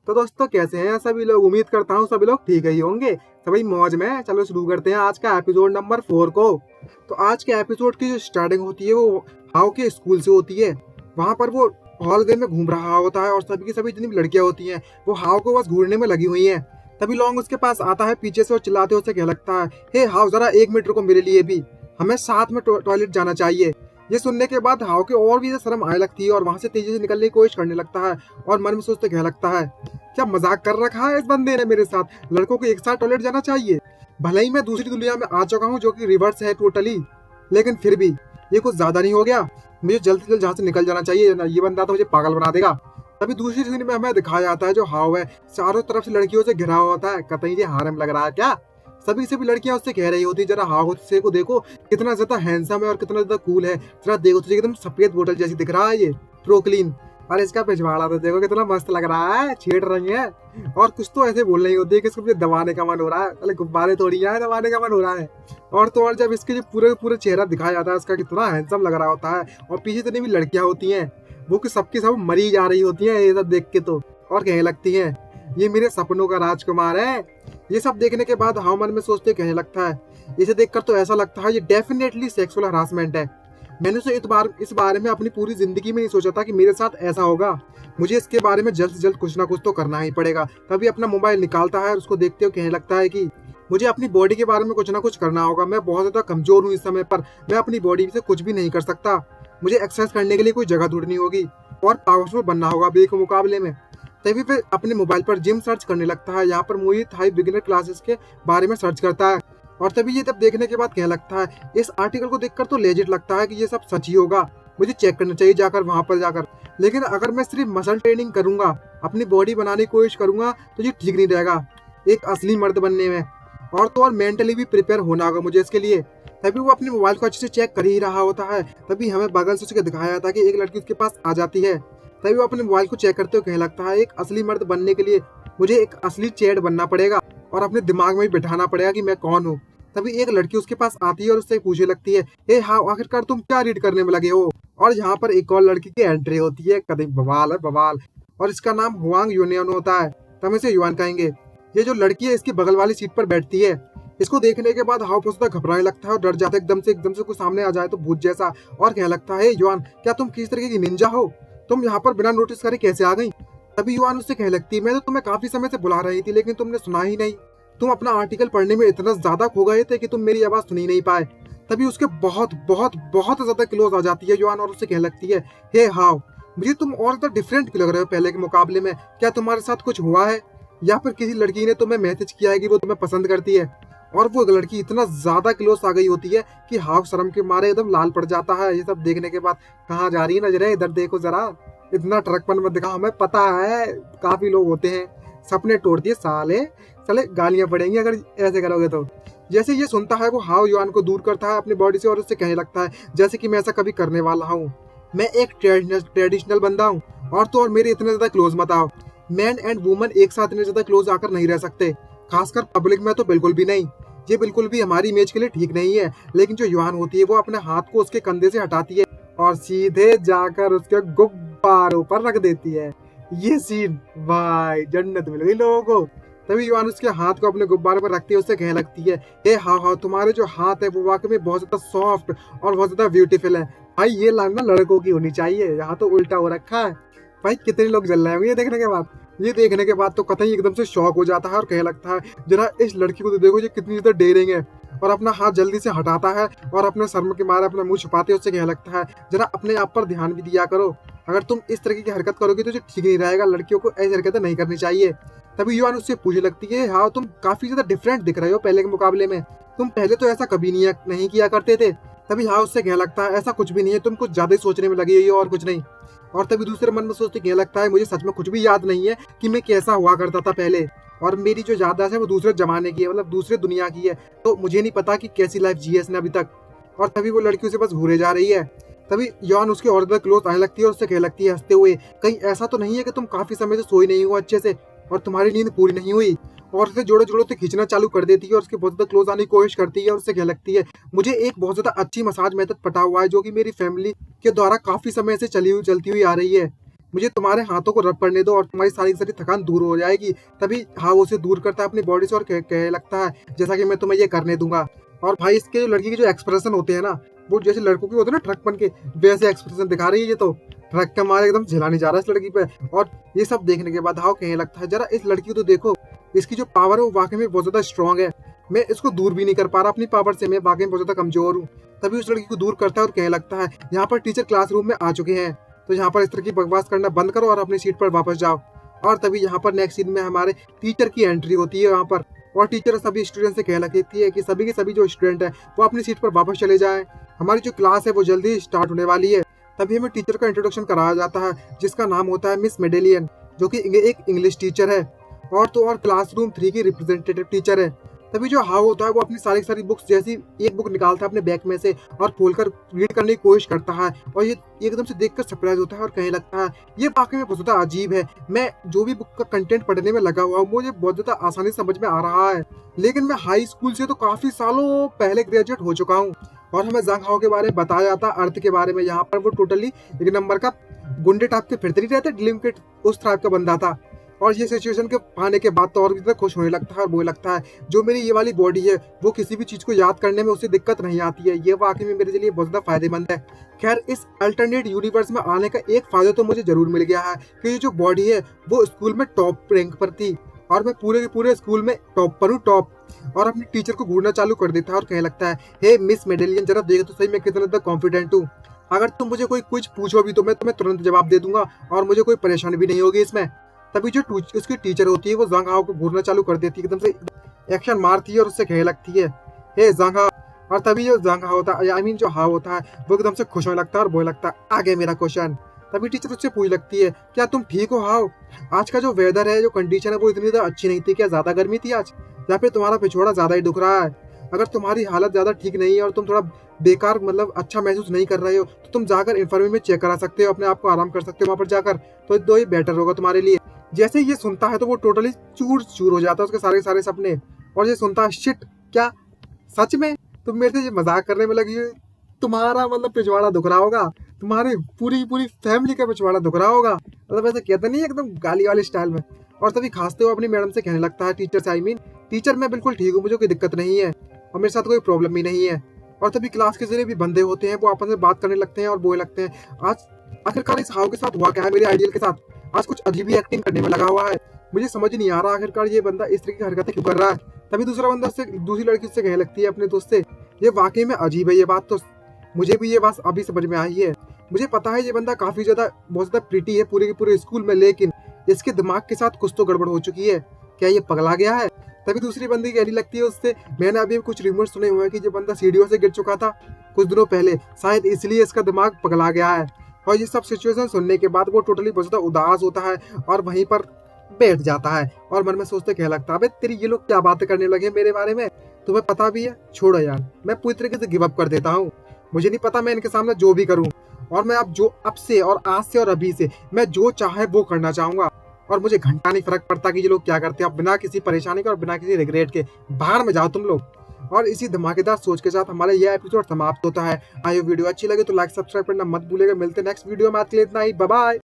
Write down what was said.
तो दोस्तों कैसे हैं सभी लोग। उम्मीद करता हूँ सभी लोग ठीक ही होंगे, सभी मौज में। चलो शुरू करते हैं आज का एपिसोड नंबर 4 को। तो आज के एपिसोड की जो स्टार्टिंग होती है वो हाउ के स्कूल से होती है। वहाँ पर वो हॉलवे में घूम रहा होता है और सभी की सभी जितनी भी लड़कियां होती हैं वो हाउ को बस घूरने में लगी हुई हैं। तभी लॉन्ग उसके पास आता है पीछे से और चिल्लाते उसे क्या लगता है, हे हाउ जरा 1 मिनट रुको मेरे लिए भी, हमें साथ में टॉयलेट जाना चाहिए। ये सुनने के बाद हाउ के और भी शर्म आने लगती है और वहां से तेजी से निकलने की कोशिश करने लगता है और मन में सोचते क्या लगता है, क्या मजाक कर रखा है इस बंदे ने मेरे साथ, लड़कों को एक साथ टॉयलेट जाना चाहिए। भले ही मैं दूसरी दुनिया में आ चुका हूँ जो कि रिवर्स है टोटली, लेकिन फिर भी ये कुछ ज्यादा नहीं हो गया। मुझे जल्द से जल्द जहाँ से निकल जाना चाहिए, ये बंदा तो मुझे पागल बना देगा। तभी दूसरी सीन में हमें दिखाया जाता है जो हाउ है चारों तरफ से लड़कियों से घिरा हुआ होता है। कतई ये हारम लग रहा है क्या। सभी लड़कियां उससे कह रही होती जरा हाउ से को देखो कितना ज्यादा हैंडसम है और कितना ज्यादा कूल है, जरा देखो तुझे एकदम सफेद बोतल जैसी दिख रहा है ये प्रोक्लीन। और इसका पिछवाड़ा तो देखो कितना मस्त लग रहा है, छेड़ रही है। और कुछ तो ऐसे बोल रही होती है कि इसको मुझे दबाने का मन हो रहा है, अरे गुब्बारे थोड़ी है, दबाने का मन हो रहा है। और तो और जब इसके जो पूरे चेहरा दिखाया जाता है इसका कितना हैंडसम लग रहा होता है और पीछे जितनी भी लड़कियां होती हैं वो कि सबकी सब मरी जा रही होती हैं ये सब देख के, तो और कहने लगती हैं ये मेरे सपनों का राजकुमार है। ये सब देखने के बाद हाउ मन में सोचते कहने लगता है इसे देखकर तो ऐसा लगता है ये डेफिनेटली सेक्सुअल हरासमेंट है। मैंने तो इस बारे में अपनी पूरी जिंदगी में नहीं सोचा था कि मेरे साथ ऐसा होगा। मुझे इसके बारे में जल्द से जल्द कुछ ना कुछ तो करना ही पड़ेगा। तभी अपना मोबाइल निकालता है और उसको देखते हुए कहने लगता है कि मुझे अपनी बॉडी के बारे में कुछ ना कुछ करना होगा। मैं बहुत ज्यादा कमजोर हूँ इस समय पर, मैं अपनी बॉडी से कुछ भी नहीं कर सकता। मुझे एक्सरसाइज करने के लिए कोई जगह ढूंढनी होगी और पावरफुल बनना होगा बे के मुकाबले में। तभी फिर अपने मोबाइल पर जिम सर्च करने लगता है। यहाँ पर मुझे थाई बिगिनर क्लासेस के बारे में सर्च करता है और तभी ये तब देखने के बाद कहने लगता है इस आर्टिकल को देखकर तो लेजिट लगता है कि ये सब सच ही होगा, मुझे चेक करना चाहिए जाकर वहां पर जाकर। लेकिन अगर मैं सिर्फ मसल ट्रेनिंग करूंगा, अपनी बॉडी बनाने की कोशिश करूंगा तो ये ठीक नहीं रहेगा एक असली मर्द बनने में। और तो और मेंटली भी प्रिपेयर होना होगा मुझे इसके लिए। तभी वो अपने मोबाइल को अच्छे से चेक कर ही रहा होता है, तभी हमें बगल से उसके दिखाया जाता है कि एक लड़की उसके पास आ जाती है। तभी वो अपने मोबाइल को चेक करते हुए कहने लगता है एक असली मर्द बनने के लिए मुझे एक असली चैट बनना पड़ेगा और अपने दिमाग में भी बिठाना पड़ेगा कि मैं कौन हूँ। तभी एक लड़की उसके पास आती है और उससे पूछने लगती है हे हाँ आखिरकार तुम क्या रीड करने में लगे हो। और यहाँ पर एक और लड़की की एंट्री होती है, कभी बवाल है बवाल, और इसका नाम हुआंग यूनियन होता है, तो हम इसे युआन कहेंगे। ये जो लड़की है इसकी बगल वाली सीट पर बैठती है। इसको देखने के बाद हाउ बहुत घबराने लगता है और डर जाता है एकदम से कुछ सामने आ जाए तो भूत जैसा, और कहने लगता है युआन क्या तुम किस तरीके की निंजा हो, तुम यहाँ पर बिना नोटिस करे कैसे आ गई। तभी युआन उससे कहने लगती है मैं तो तुम्हें काफी समय से बुला रही थी लेकिन तुमने सुना ही नहीं, तुम अपना आर्टिकल पढ़ने में इतना ज्यादा खो गए थे कि तुम मेरी आवाज सुन ही नहीं पाए। तभी उसके बहुत बहुत बहुत ज्यादा क्लोज आ जाती है युआन और उससे कहने लगती है हे हाउ मुझे तुम और ज्यादा डिफरेंट लग रहे हो पहले के मुकाबले में, क्या तुम्हारे साथ कुछ हुआ है या फिर किसी लड़की ने तुम्हें मैसेज किया है कि वो तुम्हें पसंद करती है। और वो लड़की इतना ज्यादा क्लोज आ गई होती है कि हाउ शर्म के मारे एकदम लाल पड़ जाता है। ये सब देखने के बाद कहाँ जा रही है नजरें, इधर देखो जरा, इतना ट्रकपन मत दिखा, हमें पता है काफी लोग होते हैं सपने तोड़ दिए साले, चले गालियां पड़ेंगी अगर ऐसे करोगे तो। जैसे ये सुनता है वो हाउ युआन को दूर करता है अपनी बॉडी से और उससे कहने लगता है जैसे कि मैं ऐसा कभी करने वाला हूँ, मैं एक ट्रेडिशनल बंदा हूँ और तो और मेरे इतने ज्यादा क्लोज मत आओ। मैन एंड वुमन एक साथ इतने ज्यादा क्लोज आकर नहीं रह सकते, खासकर पब्लिक में तो बिल्कुल भी नहीं। ये बिल्कुल भी हमारी इमेज के लिए ठीक नहीं है। लेकिन जो युआन होती है वो अपने हाथ को उसके कंधे से हटाती है और सीधे जाकर उसके गुब्बारों पर रख देती है। ये सीन भाई जन्नत मिल गई लोगों को। तभी युआन उसके हाथ को अपने गुब्बारे पर रखती है, उससे कहने लगती है हे हाँ हाँ तुम्हारे जो हाथ है वो वाकई में बहुत ज्यादा सॉफ्ट और बहुत ज्यादा ब्यूटीफुल है। भाई ये लाइन ना लड़कों की होनी चाहिए, यहाँ तो उल्टा हो रखा है। भाई कितने लोग जल रहे हैं ये देखने के बाद। ये देखने के बाद तो कतई एकदम से शॉक हो जाता है और कहने लगता है जरा इस लड़की को तो देखो ये कितनी ज्यादा डेयरिंग है, और अपना हाथ जल्दी से हटाता है और अपने शर्म के मारे अपना मुंह छुपाते उससे कहने लगता है जरा अपने आप पर ध्यान भी दिया करो, अगर तुम इस तरीके की हरकत करोगे तो ठीक नहीं रहेगा, लड़कियों को ऐसी हरकतें नहीं करनी चाहिए। तभी युआन उससे पूछने लगती है हाँ तुम काफी ज्यादा डिफरेंट दिख रहे हो पहले के मुकाबले में, तुम पहले तो ऐसा कभी नहीं किया करते थे। तभी हाँ उससे कहने लगता है ऐसा कुछ भी नहीं है, तुम कुछ ज्यादा ही सोचने में लगी हुई हो और कुछ नहीं। और तभी दूसरे मन में सोचते कहने लगता है मुझे सच में कुछ भी याद नहीं है कि मैं कैसा हुआ करता था पहले, और मेरी जो याददाश्त है वो दूसरे जमाने की है, मतलब दूसरे दुनिया की है, तो मुझे नहीं पता कि कैसी लाइफ जी है इसने अभी तक। और तभी वो लड़की उसे बस घूरे जा रही है। तभी युआन उसके और ज्यादा क्लोज आने लगती है और उससे कहने लगती है हंसते हुए कहीं ऐसा तो नहीं है कि तुम काफी समय से सोई नहीं हो अच्छे से और तुम्हारी नींद पूरी नहीं हुई, और उसे जोड़े जोड़ों से खींचना चालू कर देती है और उसके बहुत ज्यादा क्लोज आने की कोशिश करती है और उससे कहने लगती है मुझे एक बहुत ज्यादा अच्छी मसाज मेथड पता हुआ है जो कि मेरी फैमिली के द्वारा काफी समय से चलती हुई आ रही है, मुझे तुम्हारे हाथों को रब करने दो और तुम्हारी सारी की सारी थकान दूर हो जाएगी। तभी हाँ वो उसे दूर करता है अपनी बॉडी से और कहने लगता है जैसा कि मैं तुम्हें ये करने दूंगा। और भाई इसके जो लड़की के जो एक्सप्रेशन होते हैं ना, वो जैसे लड़कों के होते हैं ना ट्रक बन के, वैसे एक्सप्रेशन दिखा रही है ये तो। ट्रक के मारे एकदम झिलाने जा रहा है इस लड़की पे। और ये सब देखने के बाद हाउ कहने लगता है जरा इस लड़की को तो देखो, इसकी जो पावर है वो वाकई में बहुत ज्यादा स्ट्रांग है। मैं इसको दूर भी नहीं कर पा रहा अपनी पावर से, मैं वाकई में बहुत ज्यादा कमजोर हूँ। तभी उस लड़की को दूर करता है और कहने लगता है यहाँ पर टीचर क्लासरूम में आ चुके हैं, तो यहाँ पर इस तरह की बकवास करना बंद करो और अपनी सीट पर वापस जाओ। और तभी यहाँ पर नेक्स्ट सीन में हमारे टीचर की एंट्री होती है वहाँ पर। और टीचर सभी स्टूडेंट से कहने लगती है कि सभी के सभी जो स्टूडेंट है वो अपनी सीट पर वापस चले जाएं, हमारी जो क्लास है वो जल्दी स्टार्ट होने वाली है। तभी हमें टीचर का इंट्रोडक्शन कराया जाता है जिसका नाम होता है मिस मेडेलियन, जो कि एक इंग्लिश टीचर है और तो और क्लासरूम 3 की रिप्रेजेंटेटिव टीचर है। तभी जो हाउ होता है वो अपनी सारी सारी बुक्स जैसी एक बुक निकालता है अपने बैग में से और खोलकर रीड करने की कोशिश करता है। और ये एकदम से देखकर सरप्राइज होता है और कहने लगता है ये वाकई में बहुत ज्यादा अजीब है, मैं जो भी बुक का कंटेंट पढ़ने में लगा हुआ हूँ मुझे बहुत ज्यादा आसानी से समझ में आ रहा है, लेकिन मैं हाई स्कूल से तो काफी सालों पहले ग्रेजुएट हो चुका हूँ। और हमें जंग हाओ के बारे में बताया जाता है, अर्थ के बारे में। यहाँ पर वो टोटली एक नंबर का गुंडे टाइप के फिरते नहीं रहते, डिलिम के उस टाइप का बंदा था। और ये सिचुएशन के पाने के बाद तो और भी ज्यादा खुश होने लगता है और बोलने लगता है जो मेरी ये वाली बॉडी है वो किसी भी चीज को याद करने में उसे दिक्कत नहीं आती है, ये वाकई में मेरे लिए बहुत ज्यादा फायदेमंद है। खैर इस अल्टरनेट यूनिवर्स में आने का एक फायदा तो मुझे जरूर मिल गया है कि ये जो बॉडी है वो स्कूल में टॉप रैंक पर थी और मैं पूरे के पूरे स्कूल में टॉप पर हूँ, टॉप। और अपनी टीचर को घूरना चालू कर देता है और कहने लगता है हे मिस मेडेलियन जरा देखो तो सही मैं कितना ज्यादा कॉन्फिडेंट हूँ, अगर तुम मुझे कोई कुछ पूछो भी तो मैं तुम्हें तुरंत जवाब दे दूंगा और मुझे कोई परेशानी भी नहीं होगी इसमें। तभी जो उसकी टीचर होती है वो जंग हाओ को घूरना चालू कर देती है, एकदम से एक्शन मारती है और उससे कहने लगती है हे जंग हाओ। और तभी जो जंग हाओ होता है, आई मीन जो हाओ होता है, वो एकदम से खुश होने लगता है और बोलने लगता है आगे मेरा क्वेश्चन। तभी टीचर उससे पूछ लगती है क्या तुम ठीक हो हाओ, आज का जो वेदर है जो कंडीशन है वो इतनी ज्यादा अच्छी नहीं थी, क्या ज्यादा गर्मी थी आज या फिर तुम्हारा पिछवाड़ा ज्यादा ही दुख रहा है? अगर तुम्हारी हालत ज्यादा ठीक नहीं है और तुम थोड़ा बेकार मतलब अच्छा महसूस नहीं कर रहे हो तो तुम जाकर इन्फॉर्मेशन में चेक करा सकते हो, अपने आप को आराम कर सकते हो वहां पर जाकर, तो दो ही बेटर होगा तुम्हारे लिए। जैसे ये सुनता है तो वो टोटली चूर चूर हो जाता है उसके सारे सारे सपने। और ये सुनता है शिट क्या सच में तुम मेरे से ये मजाक करने में लगी हो, तुम्हारा मतलब पिछवाड़ा दुख रहा होगा, तुम्हारी पूरी पूरी फैमिली का पिछवाड़ा दुख रहा होगा, मतलब ऐसा कहते नहीं एकदम गाली वाले स्टाइल में। और तभी खांसते हुए अपनी मैडम से कहने लगता है टीचर से, आई मीन टीचर मैं बिल्कुल ठीक हूँ, मुझे कोई दिक्कत नहीं है और मेरे साथ कोई प्रॉब्लम भी नहीं है। और तभी क्लास के जरिए भी बंदे होते हैं वो आपस में बात करने लगते हैं और बोलने लगते हैं आज आखिरकार इस हाउ के साथ हुआ क्या है, मेरे आइडियल के साथ आज कुछ अजीब ही एक्टिंग करने में लगा हुआ है, मुझे समझ नहीं आ रहा आखिरकार ये बंदा इस तरह की हरकतें क्यों कर रहा है। तभी दूसरा बंदा से दूसरी लड़की से कहने लगती है अपने दोस्त से ये वाकई में अजीब है, ये बात तो मुझे भी ये बात अभी समझ में आई है, मुझे पता है ये बंदा काफी ज्यादा बहुत ज्यादा प्रीटी है पूरे के पूरे स्कूल में, लेकिन इसके दिमाग के साथ कुछ तो गड़बड़ हो चुकी है, क्या ये पगला गया है? तभी दूसरी बंदी कहने लगती है उससे मैंने अभी कुछ रिमोट सुने हुए हैं कि ये बंदा सीढ़ियों से गिर चुका था कुछ दिनों पहले, शायद इसलिए इसका दिमाग पगला गया है। और ये सब सिचुएशन सुनने के बाद वो टोटली बहुत ज्यादा उदास होता है और वहीं पर बैठ जाता है और मन में सोचते कह लगता है तेरी ये लोग क्या बातें करने लगे मेरे बारे में, तुम्हें पता भी है, छोड़ो यार मैं पूरी तरीके से गिव अप कर देता हूँ, मुझे नहीं पता मैं इनके सामने जो भी करूँ और मैं अब से और आज से और अभी से मैं जो चाहे वो करना चाहूंगा और मुझे घंटा नहीं फर्क पड़ता कि ये लोग क्या करते हैं, बिना किसी परेशानी के और बिना किसी रिग्रेट के बाहर में जाओ तुम लोग। और इसी धमाकेदार सोच के साथ हमारा यह एपिसोड समाप्त होता है। आइए वीडियो अच्छी लगे तो लाइक सब्सक्राइब करना मत भूलिएगा, मिलते नेक्स्ट वीडियो में, आज के लिए इतना ही, बाय बाय।